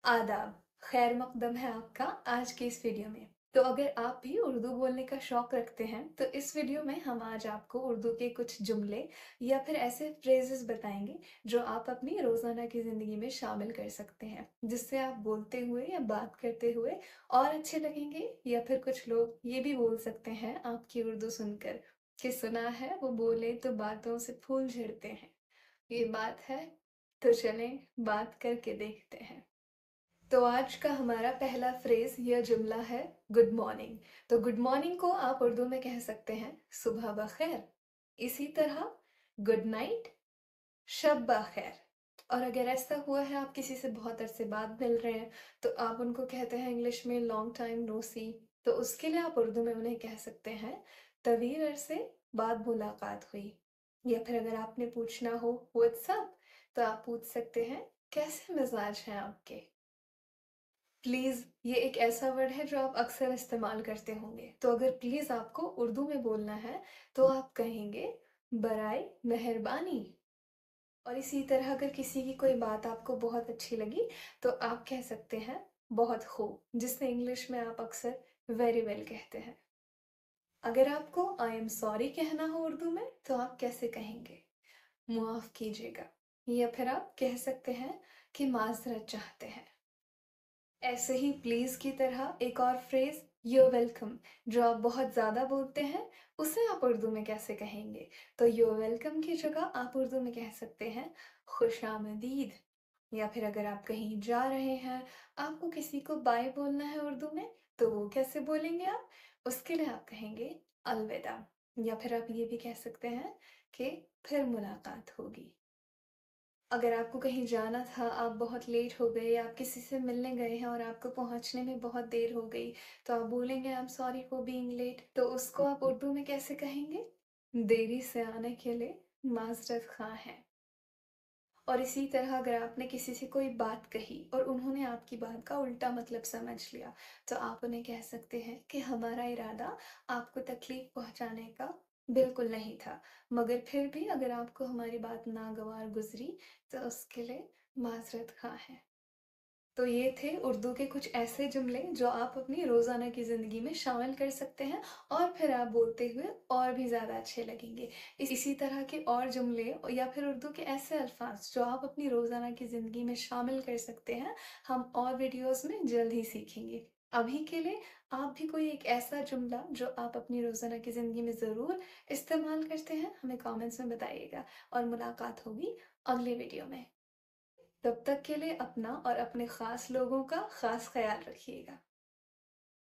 आदाब। खैर मकदम है आपका आज की इस वीडियो में। तो अगर आप भी उर्दू बोलने का शौक रखते हैं तो इस वीडियो में हम आज आपको उर्दू के कुछ जुमले या फिर ऐसे फ्रेजेस बताएंगे जो आप अपनी रोज़ाना की ज़िंदगी में शामिल कर सकते हैं, जिससे आप बोलते हुए या बात करते हुए और अच्छे लगेंगे। या फिर कुछ लोग ये भी बोल सकते हैं आपकी उर्दू सुनकर कि सुना है वो बोले तो बातों से फूल झड़ते हैं। ये बात है, तो चलें बात करके देखते हैं। तो आज का हमारा पहला फ्रेज या जुमला है गुड मॉर्निंग। तो गुड मॉर्निंग को आप उर्दू में कह सकते हैं सुबह बखैर। इसी तरह गुड नाइट, शब बखैर। और अगर ऐसा हुआ है आप किसी से बहुत अरसे बाद मिल रहे हैं तो आप उनको कहते हैं इंग्लिश में लॉन्ग टाइम नो सी। तो उसके लिए आप उर्दू में उन्हें कह सकते हैं तवील अरसे बाद मुलाकात हुई। या फिर अगर आपने पूछना हो व्हाट्सअप तो आप पूछ सकते हैं कैसे मिजाज हैं आपके। प्लीज़ ये एक ऐसा वर्ड है जो आप अक्सर इस्तेमाल करते होंगे। तो अगर प्लीज़ आपको उर्दू में बोलना है तो आप कहेंगे बराए मेहरबानी। और इसी तरह अगर किसी की कोई बात आपको बहुत अच्छी लगी तो आप कह सकते हैं बहुत खूब, जिससे इंग्लिश में आप अक्सर वेरी वेल कहते हैं। अगर आपको आई एम सॉरी कहना हो उर्दू में तो आप कैसे कहेंगे? मुआफ़ कीजिएगा। या फिर आप कह सकते हैं कि माज़रत चाहते हैं। ऐसे ही प्लीज़ की तरह एक और फ्रेज़ you're वेलकम जो आप बहुत ज़्यादा बोलते हैं, उसे आप उर्दू में कैसे कहेंगे? तो you're वेलकम की जगह आप उर्दू में कह सकते हैं खुशामदीद। या फिर अगर आप कहीं जा रहे हैं, आपको किसी को बाय बोलना है उर्दू में, तो वो कैसे बोलेंगे आप? उसके लिए आप कहेंगे अलविदा। या फिर आप ये भी कह सकते हैं कि फिर मुलाकात होगी। अगर आपको कहीं जाना था, आप बहुत लेट हो गए, आप किसी से मिलने गए हैं और आपको पहुंचने में बहुत देर हो गई, तो आप बोलेंगे I am sorry for being late. तो उसको आप उर्दू में कैसे कहेंगे? देरी से आने के लिए माजरत ख़्वाह हैं। और इसी तरह अगर आपने किसी से कोई बात कही और उन्होंने आपकी बात का उल्टा मतलब समझ लिया, तो आप उन्हें कह सकते हैं कि हमारा इरादा आपको तकलीफ पहुंचाने का बिल्कुल नहीं था, मगर फिर भी अगर आपको हमारी बात नागवार गुजरी तो उसके लिए माजरत खां है। तो ये थे उर्दू के कुछ ऐसे जुमले जो आप अपनी रोज़ाना की ज़िंदगी में शामिल कर सकते हैं और फिर आप बोलते हुए और भी ज़्यादा अच्छे लगेंगे। इसी तरह के और जुमले या फिर उर्दू के ऐसे अल्फाज जो आप अपनी रोज़ाना की ज़िंदगी में शामिल कर सकते हैं, हम और वीडियोस में जल्द ही सीखेंगे। अभी के लिए आप भी कोई एक ऐसा जुमला जो आप अपनी रोज़ाना की ज़िंदगी में ज़रूर इस्तेमाल करते हैं, हमें कमेंट्स में बताइएगा। और मुलाकात होगी अगले वीडियो में। तब तक के लिए अपना और अपने ख़ास लोगों का ख़ास ख़्याल रखिएगा।